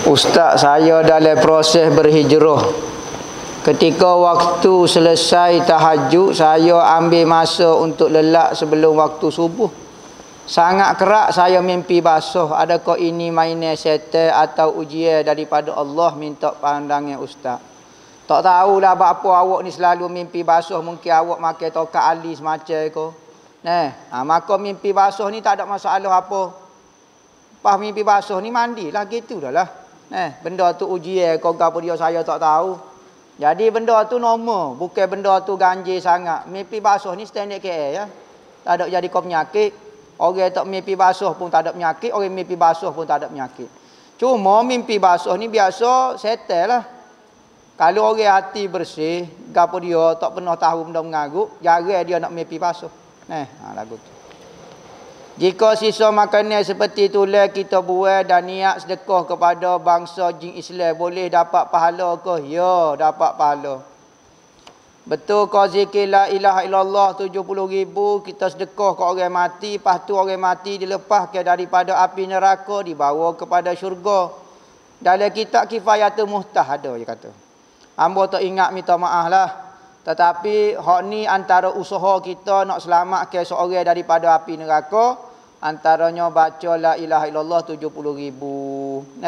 Ustaz, saya dalam proses berhijrah. Ketika waktu selesai tahajud, saya ambil masa untuk lelak sebelum waktu subuh. Sangat kerak saya mimpi basuh. Adakah ini mainan syaitan atau ujian daripada Allah? Minta pandangan Ustaz. Tak tahulah apa awak ni selalu mimpi basuh. Mungkin awak makan tokat alis macam itu. Maka mimpi basuh ni tak ada masalah apa. Pas mimpi basuh ni mandilah gitu dah lah. Benda tu ujian kau apa dia saya tak tahu. Jadi benda tu normal, bukan benda tu ganjil sangat. Mimpi basuh ni standard KL ya. Tak ada jadi kau penyakit. Orang tak mimpi basuh pun tak ada penyakit, orang mimpi basuh pun tak ada penyakit. Cuma mimpi basuh ni biasa setel lah. Kalau orang hati bersih, gapo dia tak pernah tahu benda mengarut, jarang dia nak mimpi basuh. Lagu tu. Jika sisa makanan seperti itulah kita buat dan niat sedekah kepada bangsa jin Islam, boleh dapat pahala ke? Ya, dapat pahala. Betul kau zikir la ilaha illallah 70,000 kita sedekah ke orang mati, lepas tu orang mati dilepaskan daripada api neraka, dibawa kepada syurga. Dalam kitab Kifayatul Muhtah ada dia kata. Hamba tak ingat minta maaf lah. Tetapi hak ni antara usaha kita nak selamatkan seorang daripada api neraka, antaranya baca la ilaha illallah 70,000.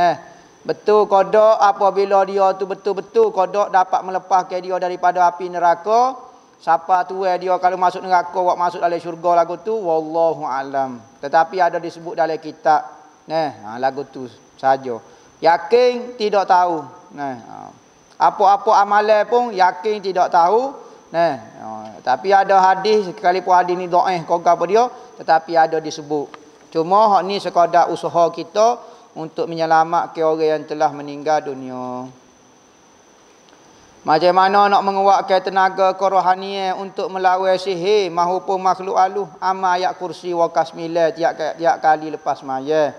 Betul kodok apabila dia tu betul-betul kodok dapat melepaskan dia daripada api neraka. Siapa tua dia kalau masuk neraka awak masuk dalam syurga lagu tu wallahu alam. Tetapi ada disebut dalam kitab. Lagu tu saja. Yakin tidak tahu. Apa-apa amalan pun yakin tidak tahu. Tapi ada hadis, sekalipun hadis ni dhaif kau apa dia, tetapi ada disebut. Cuma hak ni sekadar usaha kita untuk menyelamatkan orang yang telah meninggal dunia. Macam mana nak menguatkan tenaga kerohanian untuk melawan sihir maupun makhluk halus? Amal ayat kursi wakas 9 tiap kali lepas semaya.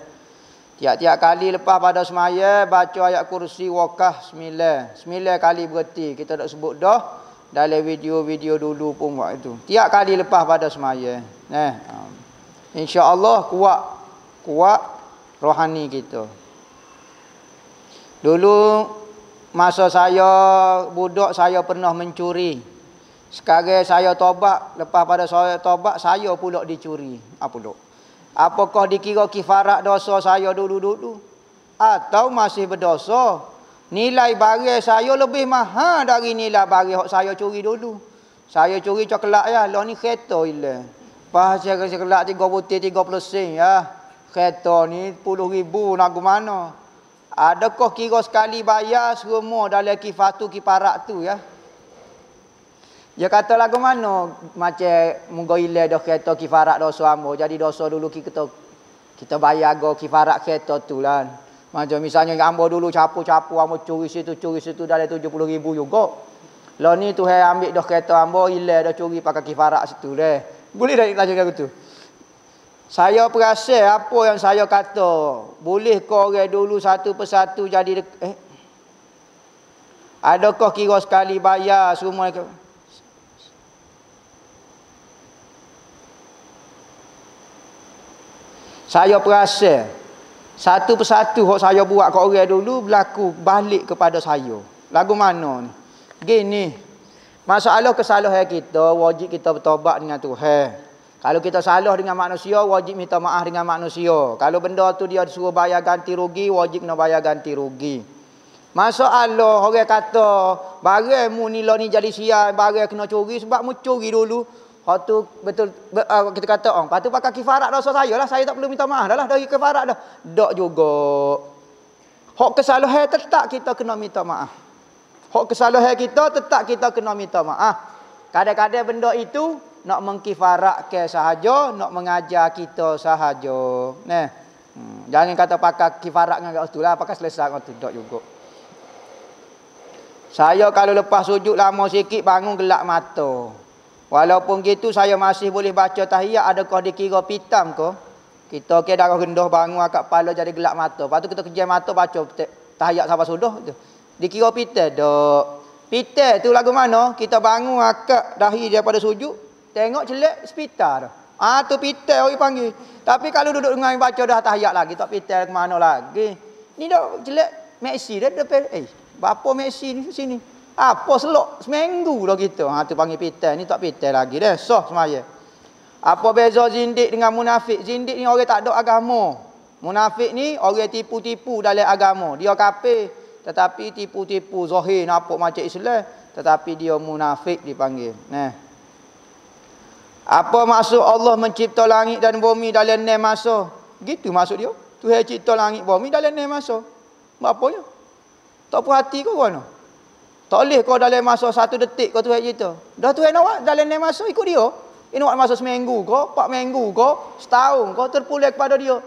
Tiap-tiap kali lepas pada semaya baca ayat kursi wakas 9 kali berhenti. Kita dah sebut dah dalam video-video dulu pun buat itu. Tiap kali lepas pada semaya. Insya-Allah kuat rohani kita. Dulu masa saya budak saya pernah mencuri. Sekarang saya tobat, lepas pada saya tobat saya pula dicuri. Apakah dikira kifarat dosa saya dulu-dulu? Atau masih berdosa? Nilai barang saya lebih mahal dari nilai barang yang saya curi dulu. Saya curi coklat ya, lah ni kereta ile. Pas coklat 3 butir 30 sen ya. Kereta ni 10,000 nak ke mana? Adakah kira sekali bayar semua dalam kifarat tu ya? Dia kata lagu mana macam munggo ile dah kereta kifarat dosa ambo. Jadi dosa dulu kita bayar go kifarat kereta tu lah. Macam misalnya ambo dulu capu-capu ambo curi situ dalam 70,000 juga. Lah ni Tuhan ambil dah kereta ambo ile dah curi pakai kifarat situ deh. Boleh dah tanya aku tu. Saya perasan apa yang saya kata. Boleh kau orang dulu satu persatu jadi adakah kira sekali bayar semua saya perasan satu persatu hak saya buat kat orang dulu berlaku balik kepada saya. Lagu mana ni? Gini. Masalah kesalahan kita wajib kita bertaubat dengan Tuhan. Kalau kita salah dengan manusia wajib minta maaf dengan manusia. Kalau benda tu dia suruh bayar ganti rugi wajib nak bayar ganti rugi. Masalah orang kata barang mu ni lah ni jadi sial, barang kena curi sebab mu curi dulu. Hak tu betul kita kata lepas tu pakai kifarat dosa saya lah, saya tak perlu minta maaf dah lah dari kifarat dah. Tak juga. Hak kesalahan tetap kita kena minta maaf. Hak kesalahan kita tetap kita kena minta maaf. Kadang-kadang benda itu nak mengkifaratkan sahaja, nak mengajar kita sahaja. Jangan kata pakai kifarat dengan kat lah, pakai selesai dengan tu tak juga. Saya kalau lepas sujud lama sikit bangun gelap mata. Walaupun gitu saya masih boleh baca tahiyat. Adakah dikira pitam ke? Kita darah rendah bangun akak kepala jadi gelap mata. Lepas tu kita kejam mata baca tahiyat sampai sudah tu. Dikira pitam tak? Pitam tu lagu mana? Kita bangun akak dahi daripada sujud, tengok celak sepitar dah. Tu pitam orang panggil. Tapi kalau duduk dengan baca dah tahiyat lagi tak pitam ke mana lagi. Ni dah celak Messi dah depan. Bapa Messi ni sini. Apa selok seminggu dah kita. Ha tu panggil pitai. Ni tak pitai lagi dah. Sah semaya. Apa beza zindik dengan munafik? Zindik ni orang tak ada agama. Munafik ni orang tipu-tipu dalam agama. Dia kafir tetapi tipu-tipu zahir nampak macam Islam tetapi dia munafik dipanggil. Nah. Apa maksud Allah mencipta langit dan bumi dalam 6 masa? Gitu maksud dia. Tuhan cipta langit bumi dalam 6 masa. Apa ya? Tak puas hati kau mana? Tak boleh kau dalam masa 1 detik kau Tuhan cipta. Dah Tuhan nak buat dalam 6 masa ikut dia. Ini buat masa seminggu kau, 4 minggu kau, setahun kau terpulang kepada dia.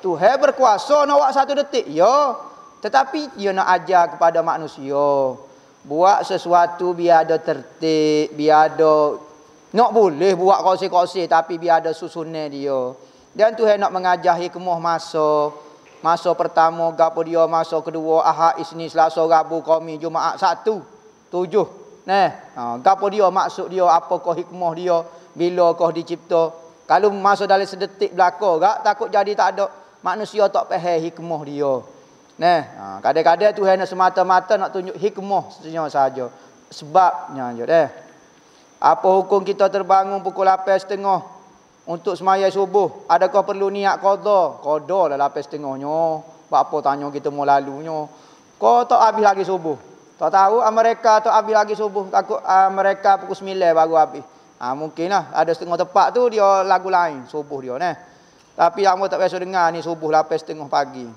Tuhan berkuasa nak buat 1 detik. Ya. Tetapi dia nak ajar kepada manusia. Buat sesuatu biar ada tertib, biar ada nak boleh buat kongsi-kongsi tapi biar ada susunan dia. Dan Tuhan nak mengajar hikmah masa. Masa pertama gapo dia, masa kedua Ahad, Isnin, Selasa, Rabu, Khamis, Jumaat, Sabtu, 7. Nah, gapo dia maksud dia, apakah hikmah dia bila kau dicipta. Kalau masa dalam sedetik belaka gak takut jadi tak ada manusia tak faham hikmah dia. Nah, kadang-kadang Tuhan nak semata-mata nak tunjuk hikmah saja. Sebabnya je deh. Apa hukum kita terbangun pukul 8.30 untuk semaya subuh? Adakah perlu niat qada? Qada lah 8.30-nya. Buat apa tanya kita mau lalunya? Kau tak habis lagi subuh. Tak tahu mereka tak habis lagi subuh. Takut mereka pukul 9 baru habis. Mungkinlah ada setengah tepat tu dia lagu lain subuh dia nah. Tapi hangpa tak biasa dengar ni subuh 8.30 pagi.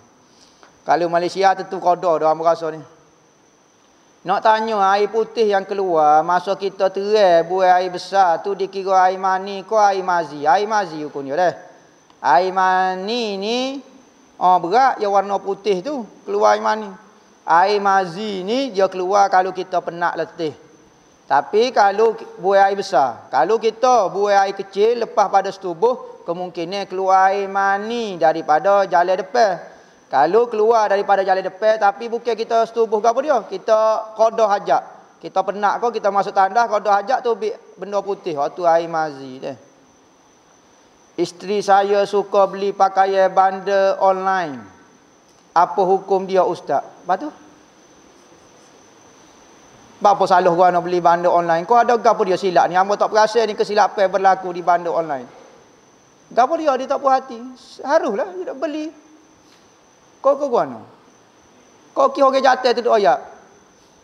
Kalau Malaysia tentu qada dah hangpa rasa ni. Nak tanya air putih yang keluar masa kita terai buai air besar tu dikira air mani ke air mazi? Air mazi hukum dia dah. Air mani ni berat yang warna putih tu keluar air mani. Air mazi ni dia keluar kalau kita penat letih. Tapi kalau buai air besar, kalau kita buai air kecil lepas pada setubuh kemungkinan keluar air mani daripada jalan depan. Kalau keluar daripada jalan depan tapi bukan kita setubuh ke apa dia? Kita qada hajat. Kita penat kau kita masuk tandas qada hajat tu benda putih. Waktu air mazi deh. Isteri saya suka beli pakaian banda online. Apa hukum dia ustaz? Lepas tu? Apa salah gua nak beli banda online? Kau ada gapo dia silap ni? Hangpa tak perasan ni kesilapan berlaku di banda online. Gapo dia tak puas hati? Haruslah dia beli. Kau guano. Kau ki orang jatuh tu duk ayat.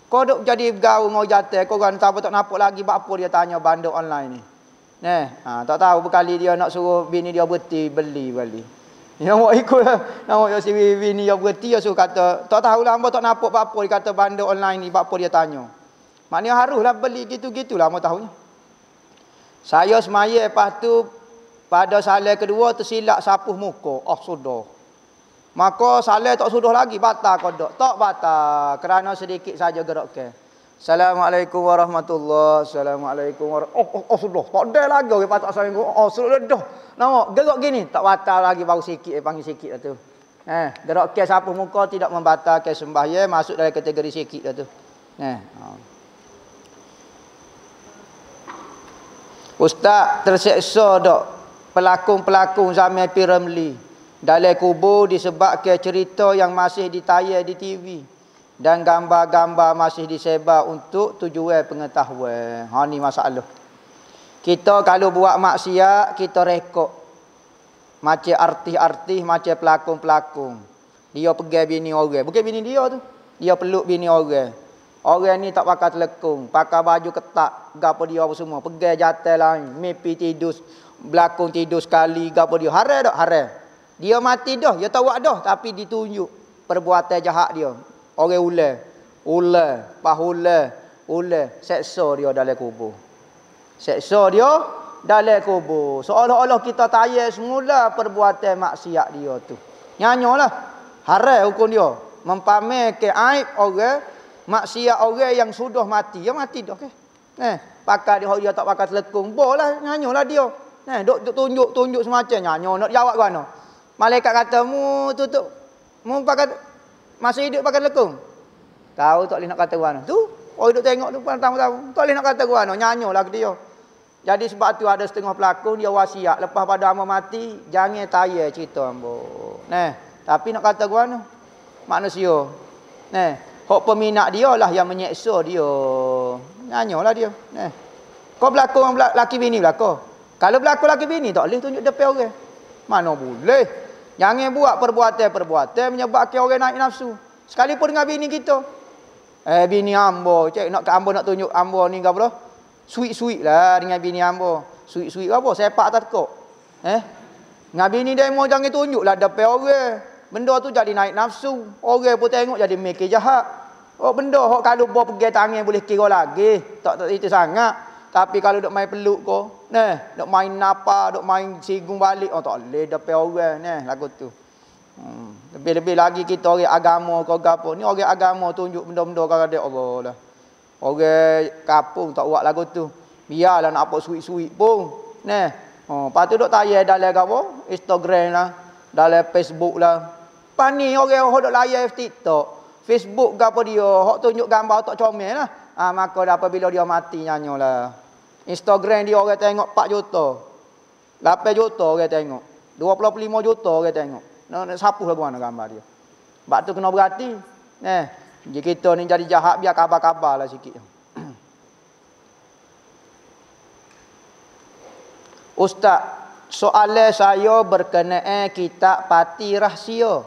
Kau duk jadi gaul mau jatuh, kau kan tak nampak lagi apa dia tanya banda online ni. Tak tahu berkali dia nak suruh bini dia berhenti beli. Yang mau ikut nak mau si bini dia berhenti dia suruh kata, tak tahulah hangpa tak nampak apa dia kata banda online ni apa dia tanya. Maknanya haruslah beli gitu-gitulah mau tahunya. Saya semaya lepas tu pada salat kedua tersilap sapuh muka. Sudah. Maka salat tak sudah lagi batal qada. Tak batal kerana sedikit saja gerakkan. Assalamualaikum warahmatullahi. Assalamualaikum warahmatullahi. Sudah. Tak ada lagi orang patut assalamualaikum. Sudah dah. Nampak gerak gini tak batal lagi baru sikit panggil sikit dah tu. Gerakkan sapuh muka tidak membatalkan sembahyang masuk dalam kategori sikit dah tu. Ustaz terseksa tak pelakon-pelakon zaman Piramli dalam kubur disebabkan cerita yang masih ditayar di TV dan gambar-gambar masih disebar untuk tujuan pengetahuan. Ni masalah. Kita kalau buat maksiat kita rekod. Macam artis-artis, macam pelakon-pelakon. Dia pegang bini orang. Bukan bini dia tu. Dia peluk bini orang. Orang ni tak pakai telekung, pakai baju ketat, gapo dia apa semua. Pegang jantan lain, mimpi tidur, belakang tidur sekali, gapo dia. Haram tak? Haram. Dia mati dah, dia tahu dah tapi ditunjuk perbuatan jahat dia. Orang ular, seksa dia dalam kubur. Seksa dia dalam kubur. Seolah-olah kita tayar semula perbuatan maksiat dia tu. Nyanyalah. Haram hukum dia. Mempamerkan aib orang, maksiat orang yang sudah mati. Dia mati dah ke? Pakai dia tak pakai telekung. Boleh nyanyalah dia. Duk tunjuk semacam nyanyo nak jawab kan? Malaikat kata mu tutup mu pakai masa hidup pakai lekung. Tahu tak boleh nak kata gua tu. Orang duk tengok tu tahu. Tak boleh nak kata gua nyanyolah ke dia. Jadi sebab tu ada setengah pelakon dia wasiat lepas pada hamba mati jangan tayar cerita hamba. Tapi nak kata gua manusia Hak peminat dia lah yang menyeksa dia. Nanyolah dia. Kau berlakon laki bini berlakon. Kalau berlakon laki bini tak boleh tunjuk depan orang. Mana boleh. Jangan buat perbuatan-perbuatan menyebabkan orang naik nafsu. Sekalipun dengan bini kita. Bini hamba, cik nak hamba nak tunjuk hamba ni ke apa? Sweet-sweet lah dengan bini hamba. Sweet-sweet apa? Sepak tak tekuk. Dengan bini demo jangan tunjuklah depan orang. Benda tu jadi naik nafsu. Orang pun tengok jadi mikir jahat. Benda hok kalau bawa pergi tangan boleh kira lagi. Tak itu sangat. Tapi kalau dok main peluk ko, dok main napa, dok main sigung balik, tak boleh depan orang, lagu tu. Lebih-lebih lagi kita orang agama kau gapo. Ni orang agama tunjuk benda-benda kepada Allah lah. Orang kampung tak buat lagu tu. Biarlah nak apa sweet-sweet pun. Lepas tu dok tayar dalam gapo? Instagram lah, dalam Facebook lah. Pani orang hok dok layar TikTok, Facebook gapo dia, hok tunjuk gambar tak comel lah. Maka apabila dia mati nyanyolah. Instagram dia orang tengok 4 juta. 8 juta orang tengok. 25 juta orang tengok. Nak sapuh lagu mana gambar dia. Sebab tu kena berhati. Jadi kita ni jadi jahat biar kabar-kabar lah sikit. Ustaz, soalan saya berkenaan kitab Pati Rahsia.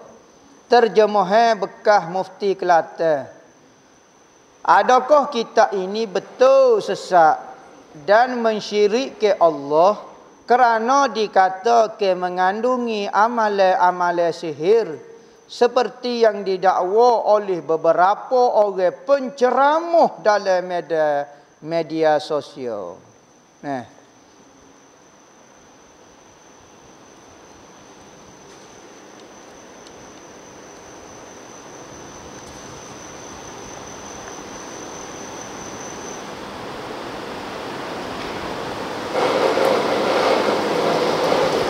Terjemahan bekas Mufti Kelantan. Adakah kitab ini betul sesat dan mensyirik ke Allah kerana dikatakan mengandungi amalan-amalan sihir seperti yang didakwa oleh beberapa orang penceramah dalam media sosial.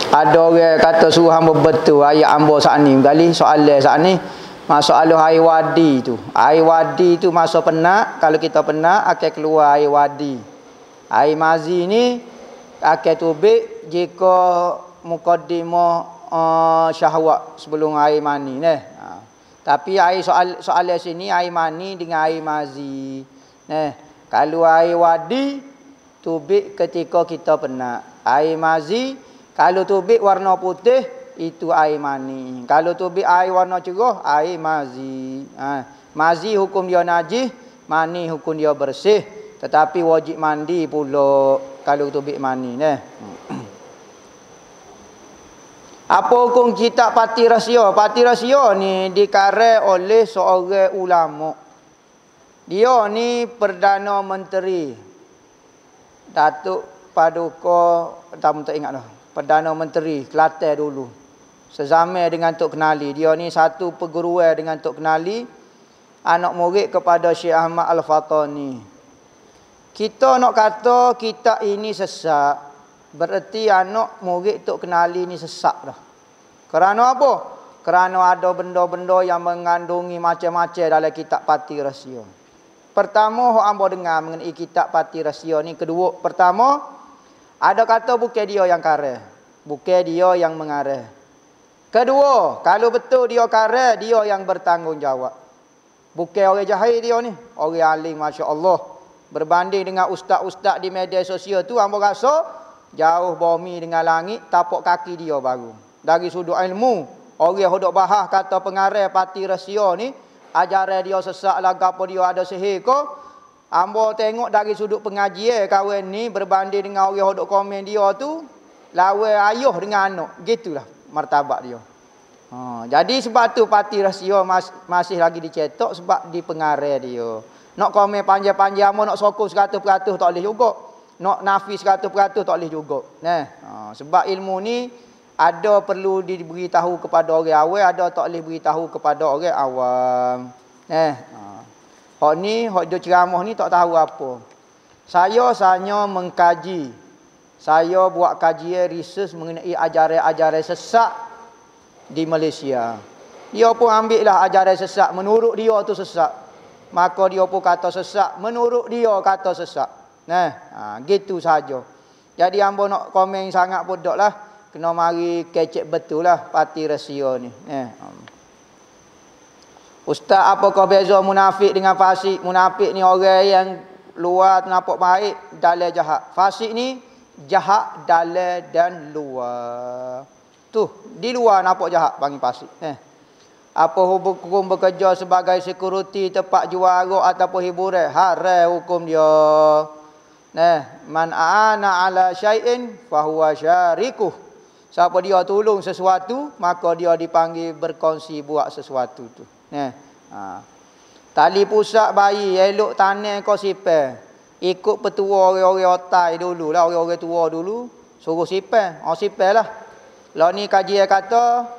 Ada orang kata suruh hamba betul ayat hamba saat ni. Kali soalan saat ni. Masalah air wadi tu. Air wadi tu masa penat. Kalau kita penat akan keluar air wadi. Air mazi ni akan tubik jika mukaddimah syahwat sebelum air mani. Tapi air soalan sini air mani dengan air mazi. Kalau air wadi tubik ketika kita penat. Air mazi kalau tubik warna putih, itu air mani. Kalau tubik air warna cerah, air mazi. Mazi hukum dia najis, mani hukum dia bersih. Tetapi wajib mandi pula kalau tubik mani. Apa hukum kitab Pati Rahsia? Pati Rahsia ni dikarang oleh seorang ulama. Dia ni Perdana Menteri Datuk Paduka, tak ingat dah. Perdana Menteri Kelantan dulu. Sezamai dengan Tok Kenali. Dia ni satu perguruan dengan Tok Kenali. Anak murid kepada Syekh Ahmad Al-Fatani. Kita nak kata kitab ini sesat. Berarti anak murid Tok Kenali ni sesat dah. Kerana apa? Kerana ada benda-benda yang mengandungi macam-macam dalam kitab Pati Rahsia. Pertama, hok ambo dengar mengenai kitab Pati Rahsia ni. Kedua, pertama, ada kata bukan dia yang karang. Bukan dia yang mengarang. Kedua, kalau betul dia karang, dia yang bertanggungjawab. Bukan orang jahil dia ni. Orang alim, Masya Allah. Berbanding dengan ustaz-ustaz di media sosial tu, hamba rasa jauh bumi dengan langit, tapak kaki dia baru. Dari sudut ilmu, orang yang duk bahas kata pengarang Pati Rahsia ni, ajaran dia sesak lah, apa dia ada sihir ke? Hamba tengok dari sudut pengajian kawan ni berbanding dengan orang yang duk komen dia tu, lawan ayah dengan anak. Gitulah martabat dia. Jadi sebab tu Pati Rahsia masih lagi dicetak sebab di pengarang dia. Nak komen panjang-panjang, nak sokong 100% tak boleh juga. Nak nafi 100% tak boleh juga. Sebab ilmu ni ada perlu diberitahu kepada orang awam, ada tak boleh beritahu kepada orang awam. Hak ni, hak dia ceramah ni tak tahu apa. Saya hanya mengkaji. Saya buat kajian research mengenai ajaran-ajaran sesat di Malaysia. Dia pun ambil lah ajaran sesat. Menurut dia tu sesat. Maka dia pun kata sesat. Menurut dia kata sesat. Gitu saja. Jadi hamba nak komen sangat pun tak lah. Kena mari kecek betul lah Pati Rahsia ni. Ustaz, apakah beza munafik dengan fasik? Munafik ni orang yang luar nampak baik, dalam jahat. Fasik ni jahat dalam dan luar. Tu, di luar nampak jahat panggil fasik. Apa hukum bekerja sebagai security tempat jual arak ataupun hiburan? Haram hukum dia. Man aana ala syai'in fahuwa syarikuh. Siapa dia tolong sesuatu, maka dia dipanggil berkongsi buat sesuatu tu. Tali pusat bayi elok tanah kau sipai. Ikut petua orang-orang otai dulu lah, orang-orang tua dulu suruh sipai. Sipai lah. Lah ni kajian kata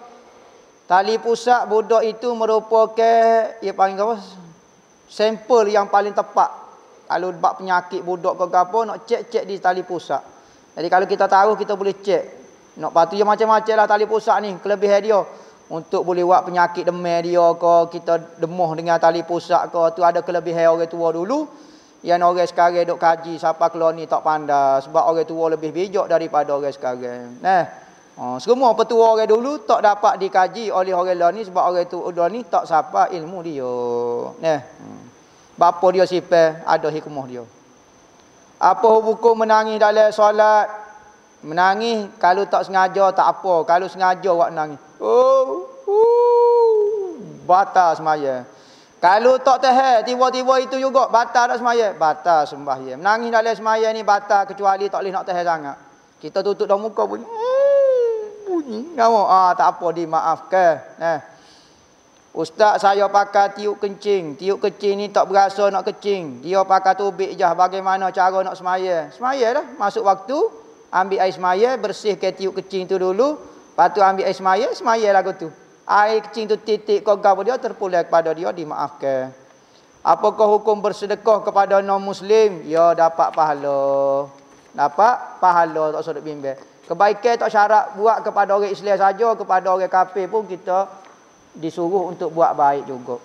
tali pusat budak itu merupakan ia panggil apa? Sampel yang paling tepat. Kalau bab penyakit budak ke apa nak cek di tali pusat. Jadi kalau kita tahu kita boleh cek. Nak patu je macam-macam lah tali pusat ni, kelebihan dia. Untuk boleh buat penyakit demam dia ke, kita demuh dengan tali pusat ke, tu ada kelebihan orang tua dulu. Yang orang sekarang duk kaji siapa keluar ni tak pandai. Sebab orang tua lebih bijak daripada orang sekarang. Semua petua orang dulu tak dapat dikaji oleh orang lain ni sebab orang tua ni tak siapa ilmu dia. Bapa dia sifat ada hikmah dia. Apa hukum menangis dalam solat? Menangis kalau tak sengaja tak apa, kalau sengaja awak menangis. Batal sembahyang. Kalau tak tahan tiba-tiba itu juga batal tak sembahyang, batal sembahyang. Menangis dalam sembahyang ni batal kecuali tak boleh nak tahan sangat. Kita tutup dah muka bunyi. Bunyi. Tak apa dimaafkan. Ustaz, saya pakai tiup kencing. Tiup kencing ni tak berasa nak kencing. Dia pakai tubik je. Bagaimana cara nak semaya? Semaya dah. Masuk waktu, ambil air semaya, bersihkan tiup kencing tu dulu. Lepas tu ambil air semaya, semaya lagu tu. Air kencing tu titik kogam dia terpulang kepada dia, dimaafkan. Apakah hukum bersedekah kepada non-Muslim? Ya, dapat pahala. Dapat pahala, tak usah bimbang. Kebaikan tak syarat buat kepada orang Islam saja, kepada orang kafir pun kita disuruh untuk buat baik juga.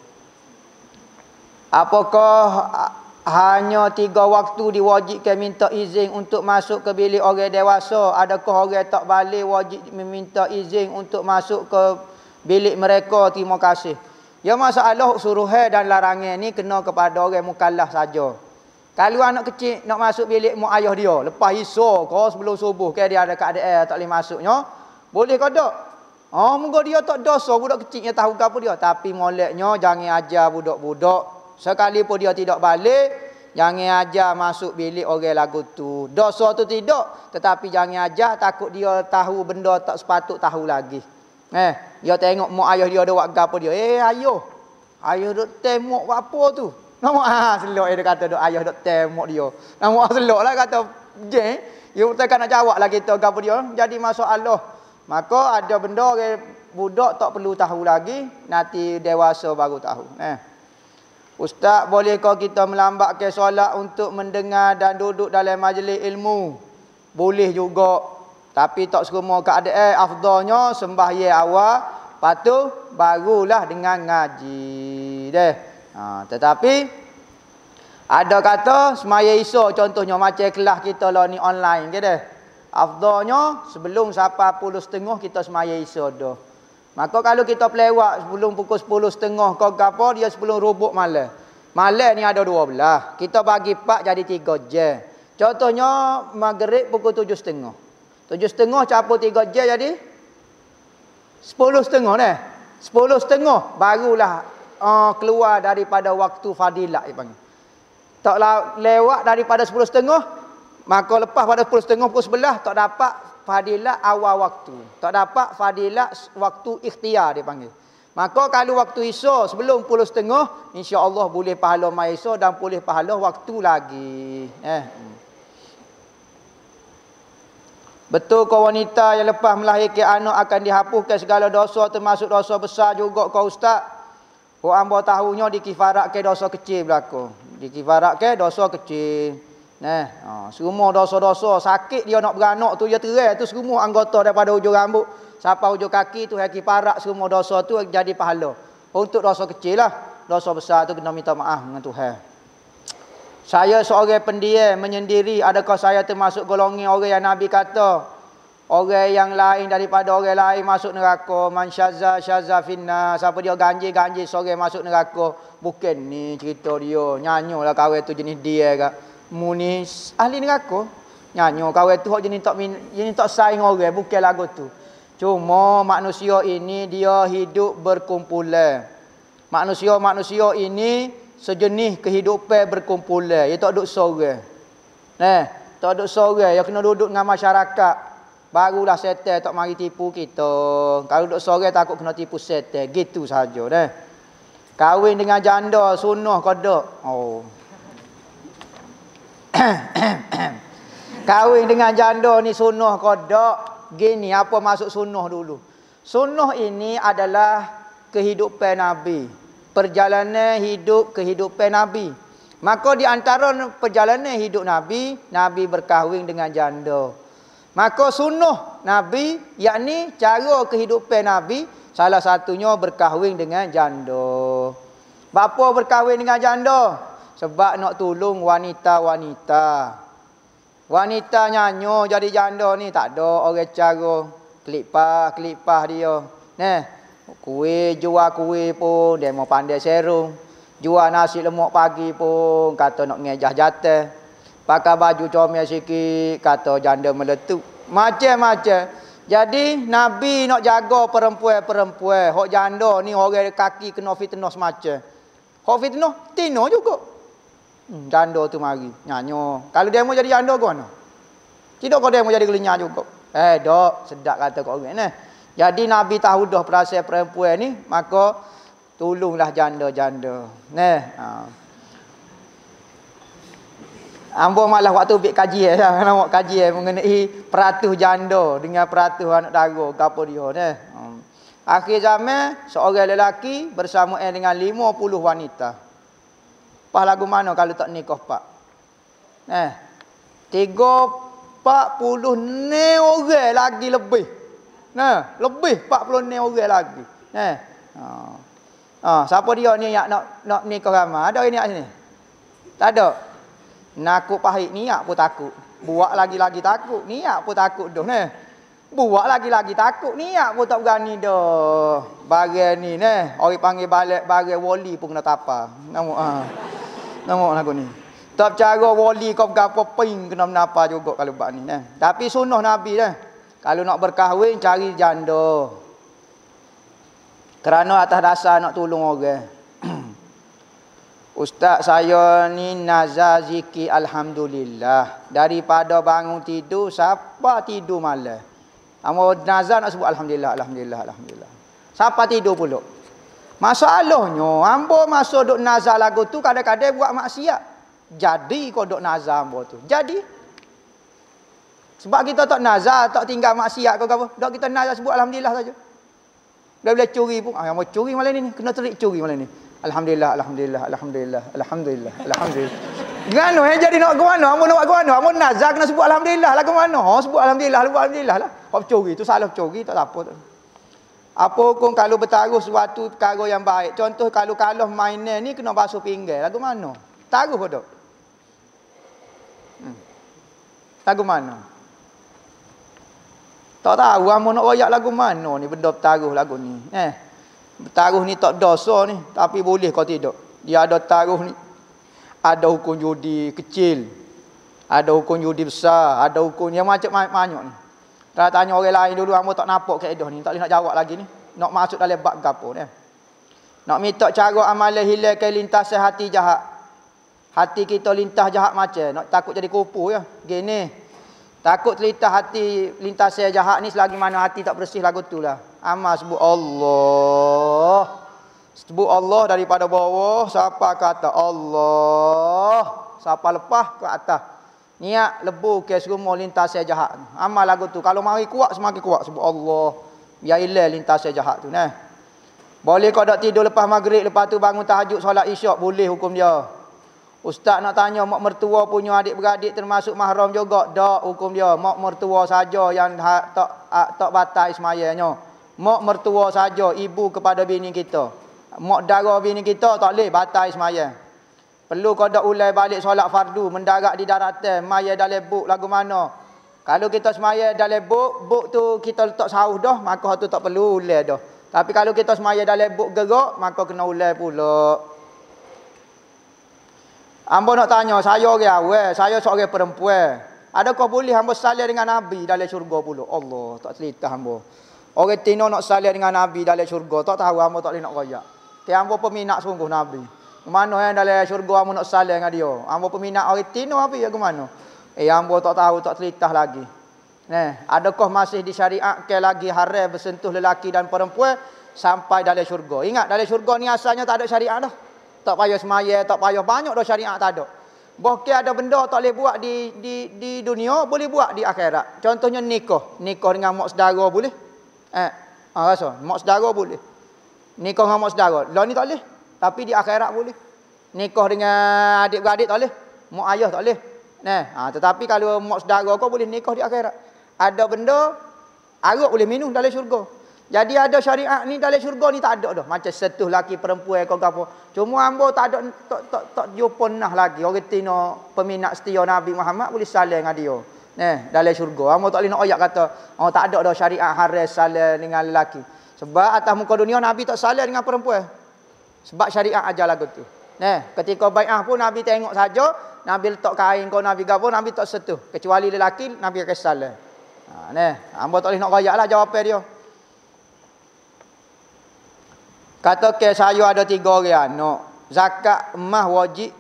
Apakah hanya 3 waktu diwajibkan minta izin untuk masuk ke bilik orang dewasa? Adakah orang tak balik wajib meminta izin untuk masuk ke bilik mereka? Terima kasih. Ya, masalah suruhan dan larangan ni kena kepada orang mukallaf saja. Kalau anak kecil nak masuk bilik mak ayah dia, lepas isya ke sebelum subuh ke dia ada keadaan tak boleh masuknya, boleh ke tak? Moga dia tak dosa budak kecilnya tahu apa dia. Tapi moleknya jangan ajar budak-budak. Sekalipun dia tidak balik, jangan ajar masuk bilik orang lagu tu. Dosa tu tidak. Tetapi jangan ajar takut dia tahu benda tak sepatut tahu lagi. Dia tengok mak ayah dia ada buat apa dia. Ayah. Ayah duk tembok apa tu. Nama selok dia kata duk ayah duk tembok dia. Nama selok lah kata je. Dia takkan nak jawab lah kita apa dia. Jadi masalah. Maka ada benda orang budak tak perlu tahu lagi, nanti dewasa baru tahu. Ustaz, bolehkah kita melambatkan solat untuk mendengar dan duduk dalam majlis ilmu? Boleh juga. Tapi tak semua keadaan. Afdalnya sembahyang awal, lepas tu barulah dengan ngaji. Tetapi ada kata sembahyang isya contohnya macam kelas kita lah ni online ke dah. Afdalnya sebelum sampai 10.30 kita semaya isya dah. Maka kalau kita pelewat sebelum pukul 10.30 kau gapo dia sebelum rubuk malam. Malam ni ada 12. Kita bagi 4 jadi 3 jam. Contohnya maghrib pukul 7.30. 7.30 campur 3 jam jadi 10.30 dah. 10.30 barulah keluar daripada waktu fadilat dia panggil. Tak lewat daripada 10.30 maka lepas pada 10.30 pukul 11 tak dapat fadilat awal waktu. Tak dapat fadilat waktu ikhtiar dia panggil. Maka kalau waktu isya sebelum 10.30 insya-Allah boleh pahala mai isya dan boleh pahala waktu lagi. Betul kau wanita yang lepas melahirkan anak akan dihapuskan segala dosa termasuk dosa besar juga kau ustaz? Hamba tahunya dikifaratkan dosa kecil berlaku. Dikifaratkan dosa kecil. Semua dosa-dosa sakit dia nak beranak tu dia terai tu semua anggota daripada hujung rambut sampai hujung kaki tu haki parak semua dosa tu jadi pahala. Untuk dosa kecil lah, dosa besar tu kena minta maaf dengan Tuhan. Saya seorang pendiam menyendiri, adakah saya termasuk golongan orang yang Nabi kata Orang yang lain daripada orang lain masuk neraka. Man syazza syazza finna. Siapa dia ganjil seorang masuk neraka. Bukan ni cerita dia. Nyanyolah kawan tu jenis dia kak. Mu ni ahli neraka. Nyanyo kawan tu hok jenis tak saing orang. Bukan lagu tu. Cuma manusia ini dia hidup berkumpulan. Manusia ini sejenis kehidupan berkumpulan. Dia tak duduk seorang. Tak duduk seorang. Dia kena duduk dengan masyarakat. Barulah setan tak mari tipu kita. Kalau duduk seorang takut kena tipu setan. Gitu saja. Kahwin dengan janda sunnah ke tak? Oh. Kahwin dengan janda ni sunnah ke tak? Gini, apa maksud sunnah dulu? Sunnah ini adalah kehidupan Nabi. Perjalanan hidup kehidupan Nabi. Maka di antara perjalanan hidup Nabi, Nabi berkahwin dengan janda. Maka sunnah Nabi, yakni cara kehidupan Nabi, salah satunya berkahwin dengan janda. Bapa berkahwin dengan janda? Sebab nak tolong wanita-wanita. Wanita nyanyo jadi janda ni tak ada orang cara kelipah dia. Jual kuih pun dia mau pandai serung. Jual nasi lemak pagi pun kata nak ngejah jatah. Pakai baju comel sikit kata janda meletup. Macam-macam. Jadi Nabi nak jaga perempuan-perempuan. Hok janda ni orang kaki kena fitnah semacam. Hok fitnah tino juga. Janda tu mari nyanyo. Kalau dia mau jadi janda ke mana? Tidak kau dia mau jadi gelinya juga. Dok, sedap kata kau orang ni. Jadi Nabi tahu dah perasaan perempuan ni, maka tolonglah janda-janda. Ambo malah waktu bik kaji nak kaji mengenai peratus janda dengan peratus anak dara gapo dia ni. Akhir zaman seorang lelaki bersama dengan 50 wanita. Pas lagu mana kalau tak nikah pak? 40 ni orang lagi lebih. Lebih 40 ni orang lagi. Siapa dia ni yang nak nikah ramai? Ada ini kat sini? Tak ada. Nakut pahit niat pun takut. Buat lagi-lagi takut. Niat pun takut dah. Buat lagi-lagi takut. Niat pun tak berani dah. Bagian ni orang panggil balik bagian wali pun kena tapa. Nampak lagu ni. Tak cara wali kau berapa ping kena menapa juga kalau buat ni. Tapi sunnah Nabi kalau nak berkahwin cari janda. Kerana atas dasar nak tolong orang. Ustaz saya ni nazar zikir alhamdulillah. Daripada bangun tidur siapa tidur malam. Amo nazar nak sebut alhamdulillah. Siapa tidur pula? Masalahnya ambo masuk duk nazar lagu tu kadang-kadang buat maksiat. Jadi kau duk nazar ambo tu. Jadi sebab kita tak nazar, tak tinggal maksiat kau apa. Dok kita nazar sebut alhamdulillah saja. Dah boleh curi pun. Mau curi malam ni kena terik curi malam ni. Alhamdulillah. Gano jadi nak ke mana? Ambo nak ke mana? Ambo nazar kena sebut alhamdulillah lagu mana? Sebut alhamdulillah lah. Hop curi tu salah curi tak apa tu. Apa pun kalau bertaruh suatu perkara yang baik. Contoh kalau kalah mainan ni kena basuh pinggan. Lagu mana? Taruh ke tak? Lagu mana? Tak tahu. Amo nak royak lagu mana ni benda bertaruh lagu ni. Bertaruh ni tak dosa ni. Tapi boleh kau tidak. Dia ada taruh ni. Ada hukum judi kecil. Ada hukum judi besar. Ada hukum yang macam-macam ni. Kalau tanya orang lain dulu, amo tak nampak kaedah ni. Tak boleh nak jawab lagi ni. Nak masuk dalam bab gapo ni. Nak minta cara amalan hilangkan lintasan hati jahat. Hati kita lintas jahat macam. Nak takut jadi kupu ya. Gini. Takut lintas hati lintasan jahat ni selagi mana hati tak bersih lagu tu lah. Amal sebut Allah. Sebut Allah daripada bawah. Siapa kata Allah. Siapa lepas ke atas. Niat lebu ke semua lintasan jahat. Amal lagu tu. Kalau mari kuat semakin kuat. Sebut Allah. Biar hilang lintasan jahat tu. Boleh kau tak tidur lepas maghrib. Lepas tu bangun tahajud solat isyak. Boleh hukum dia. Ustaz nak tanya mak mertua punya adik-beradik termasuk mahram juga. Tak hukum dia. Mak mertua saja yang tak batal semayanya. Mak mertua saja. Ibu kepada bini kita. Mak dara bini kita tak boleh batal semayang. Perlu kau dak ulai balik solat fardu, mendarat di daratan, maya dalam buk lagu mana. Kalau kita semaya dalam buk tu kita letak sauh dah, maka tu tak perlu ulai dah. Tapi kalau kita semaya dalam buk gerak, maka kena ulai pula. Hamba nak tanya, saya orang awal, saya seorang perempuan. Adakah boleh hamba salih dengan Nabi dalam syurga pula? Allah, tak cerita hamba. Orang Tino nak salih dengan Nabi dalam syurga, tak tahu hamba tak boleh nak royak. Dia hamba peminat sungguh Nabi. Mana yang dalam syurga hamba nak salih dengan dia? Hamba peminat orang Tino apa ya ke mana? Hamba tak tahu, tak cerita lagi. Adakah masih disyariatkan lagi haram bersentuh lelaki dan perempuan sampai dalam syurga? Ingat, dalam syurga ni asalnya tak ada syariat dah. Tak payah semaya, tak payah banyak dah syariat tak ada. Bahkan ada benda tak boleh buat di dunia, boleh buat di akhirat. Contohnya nikah. Nikah dengan mak saudara boleh? Rasa? Mak saudara boleh. Nikah dengan mak saudara. Lah ni tak boleh. Tapi di akhirat boleh. Nikah dengan adik-beradik tak boleh. Mak ayah tak boleh. Tetapi kalau mak saudara kau boleh nikah di akhirat. Ada benda arak boleh minum dalam syurga. Jadi ada syariat ni dalam syurga ni tak ada dah. Macam setuh laki perempuan kau apa. Cuma hamba tak ada tak jumpa nah lagi orang Tino peminat setia Nabi Muhammad boleh salih dengan dia. Dalam syurga. Hamba tak boleh nak ayat kata, oh tak ada dah syariat haram salih dengan lelaki. Sebab atas muka dunia Nabi tak salih dengan perempuan. Sebab syariat ajar lagu tu. Ketika bai'ah pun Nabi tengok saja, Nabi letak kain kau Nabi gapo, Nabi tak sentuh. Kecuali lelaki Nabi akan salih. Hamba tak boleh nak ayatlah jawapan dia. Kata ke saya ada 3 orang anak. Zakat emas wajibnya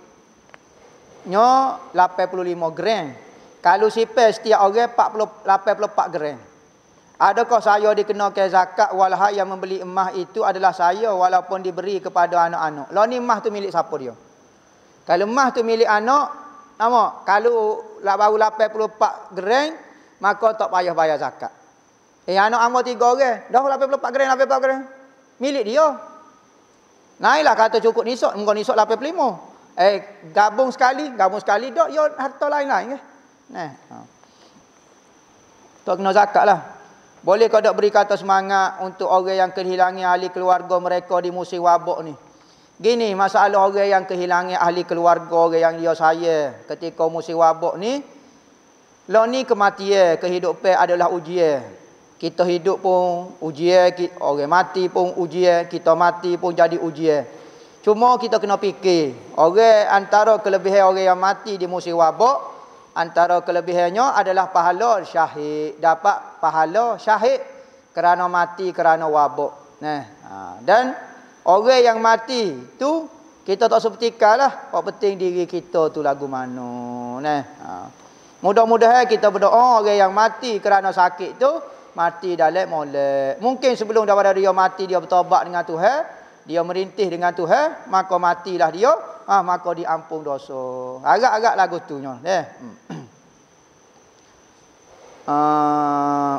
85 gram. Kalau sipil setiap orang 84 gram. Adakah saya dikenakan zakat walaupun yang membeli emas itu adalah saya walaupun diberi kepada anak-anak? Lah ni emas tu milik siapa dia? Kalau emas tu milik anak, nama kalau baru 84 gram maka tak payah bayar zakat. Anak hamba 3 orang, dah 84 gram milik dia. Naiklah kata cukup nisab, muka nisab 85. Gabung sekali dak ya harta lain-lain ke. Tak kena zakat lah. Boleh kau dak beri kata semangat untuk orang yang kehilangan ahli keluarga mereka di musim wabak ni. Gini masalah orang yang kehilangan ahli keluarga, orang yang dia sayang ketika musim wabak ni. Lah ni kematian, kehidupan adalah ujian. Kita hidup pun ujian, orang mati pun ujian, kita mati pun jadi ujian. Cuma kita kena fikir, orang antara kelebihan orang yang mati di musim wabak, antara kelebihannya adalah pahala syahid, dapat pahala syahid kerana mati kerana wabak. Dan orang yang mati tu kita tak sepertikanlah, apa penting diri kita tu lagu mana. Mudah-mudahan kita berdoa orang yang mati kerana sakit tu mati dalam molek. Mungkin sebelum daripada dia mati dia bertaubat dengan Tuhan, dia merintih dengan Tuhan, maka matilah dia, maka diampun dosa. Agak-agak lagu tu nya.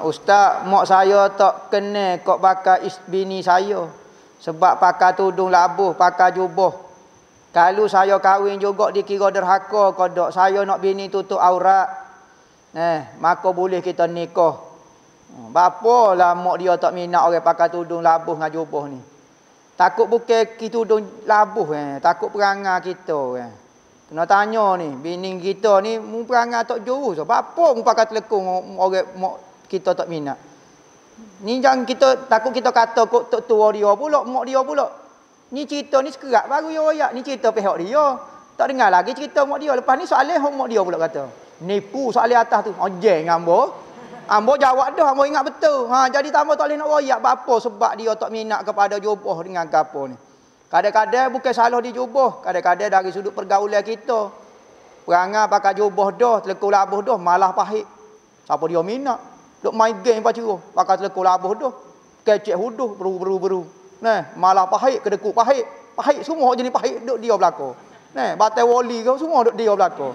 Ustaz, mak saya tak kena kok bakal bini saya sebab pakai tudung labuh, pakai jubah. Kalau saya kahwin juga dikira derhaka kodok. Saya nak bini tutup aurat. Maka boleh kita nikah. Bapa lah mak dia tak minat orang pakai tudung labuh dengan jubah ni. Takut bukan kita tudung labuh takut perangai kita Kena tanya ni, bini kita ni mu perangai tak jurus. Bapa mu pakai telekung orang mak kita tak minat. Ni jangan kita takut kita kata kok tok tua dia pula, mak dia pula. Ni cerita ni sekerat baru ya royak, ni cerita pihak dia. Tak dengar lagi cerita mak dia. Lepas ni soalan mak dia pula kata. Nipu soalan atas tu. Ojeng ambo. Ambo jawab dah, ambo ingat betul. Jadi tambah tak boleh nak royak apa sebab dia tak minat kepada jubah dengan gapo ni. Kadang-kadang bukan salah di jubah, kadang-kadang dari sudut pergaulan kita. Perangai pakai jubah dah, telekung labuh dah malah pahit. Siapa dia minat? Duk main game pacu, pakai telekung labuh dah. Kecek huduh beru. Malah pahit, kedekut pahit. Pahit semua jenis pahit duk dia belaka. Batai wali kau semua duk dia belaka.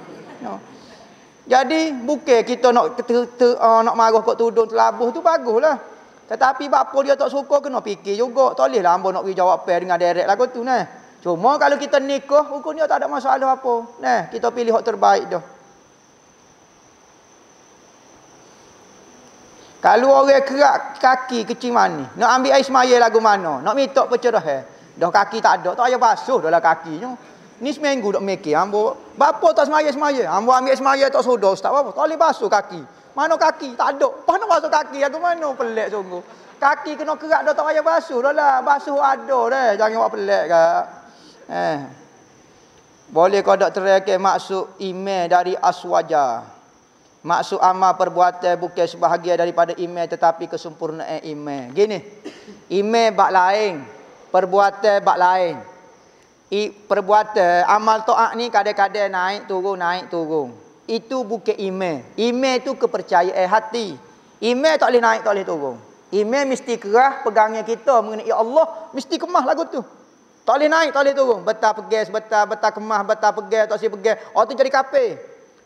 Jadi bukan kita nak nak marah kat tudung telabuh tu baguslah. Tetapi bapa dia tak suka kena fikir juga. Tak bolehlah hamba nak pergi jawab dengan direct lagu tu Cuma kalau kita nikah hukum dia tak ada masalah apa. Kita pilih hak terbaik dah. Kalau orang kerak kaki kecil mani, nak ambil air semaya lagu mana? Nak minta pencerahan. Dah kaki tak ada, tak payah basuh dalam kakinya. Ni seminggu dok mikir. Ambo bapa tak semaya. Ambo ambil semaya tak sudah ustaz apa? Tak boleh basuh kaki. Mana kaki? Tak ada. Mana basuh kaki? Aku mana pelik sungguh. Kaki kena kerak dah tak payah basuh dah lah. Basuh ada dah. Jangan buat pelik kak. Boleh kau tak terangkan maksud email dari aswaja. Maksud amal perbuatan bukan sebahagian daripada email tetapi kesempurnaan email. Gini. Email bak lain, perbuatan bak lain. Perbuatan amal taat ni kadang-kadang naik turun. Itu bukan email. Email tu kepercayaan hati. Email tak boleh naik, tak boleh turun. Email mesti kerah pegangnya kita mengenai Allah, mesti kemah lagu tu. Tak boleh naik, tak boleh turun. Betah pegang, betah kemah, betah pegang, tak boleh pegang. Oh tu jadi kafir.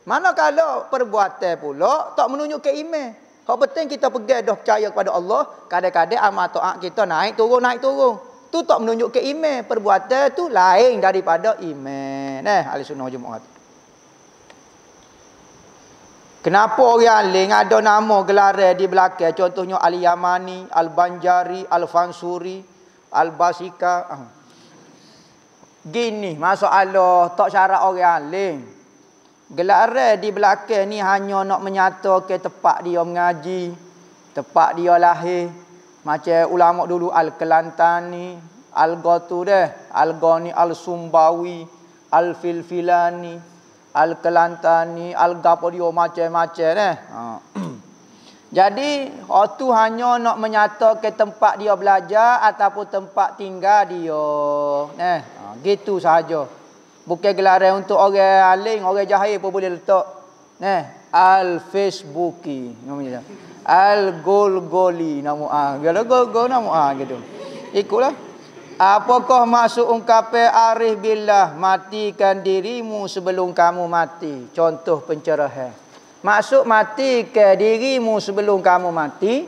Mana kalau perbuatan pula tak menunjukkan email. Hak penting kita pegang dah percaya kepada Allah. Kadang-kadang amal taat kita naik turun. Tu tak menunjukkan email. Perbuatan tu lain daripada email. Ahli sunnah Jumaat. Kenapa orang lain ada nama gelaran di belakang? Contohnya Al-Yamani, Al-Banjari, Al-Fansuri, Al-Basika. Gini masalah tak syarat orang lain. Gelaran di belakang ni hanya nak menyatakan tempat dia mengaji, tempat dia lahir. Macam ulama dulu Al-Kelantani, Al-Ghatu Al-Ghani, Al-Sumbawi, Al-Filfilani, Al-Kelantani, Al-Gapodio macam-macam Jadi, tu hanya nak menyatakan tempat dia belajar ataupun tempat tinggal dia. Gitu sahaja. Bukan gelaran untuk orang alim, orang jahil pun boleh letak. Al-Facebooki namanya. Al-Golgoli nama Kalau gol nama gitu. Ikutlah. Apakah maksud ungkapan arif billah, matikan dirimu sebelum kamu mati? Contoh pencerahan. Maksud matikan dirimu sebelum kamu mati,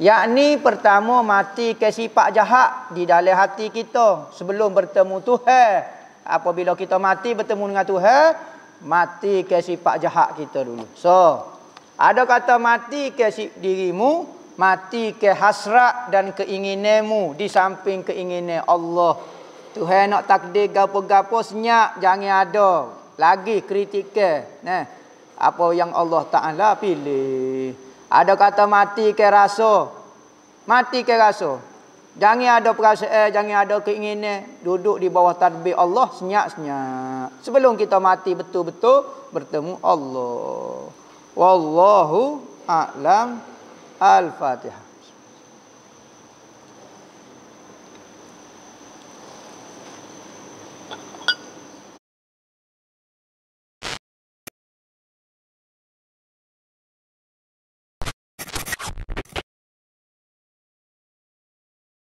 yakni pertama matikan sifat jahat di dalam hati kita sebelum bertemu Tuhan. Apabila kita mati bertemu dengan Tuhan, matikan sifat jahat kita dulu. So, ada kata matikan dirimu, matikan hasrat dan keinginanmu di samping keinginan Allah. Tuhan nak takdir gapo-gapo senyap, jangan ada lagi kritikan. Apa yang Allah Ta'ala pilih. Ada kata matikan rasa. Matikan rasa. Jangan ada perasaan, jangan ada keinginan. Duduk di bawah tadbir Allah senyap-senyap. Sebelum kita mati betul-betul bertemu Allah. Wallahu a'lam. Al-Fatihah.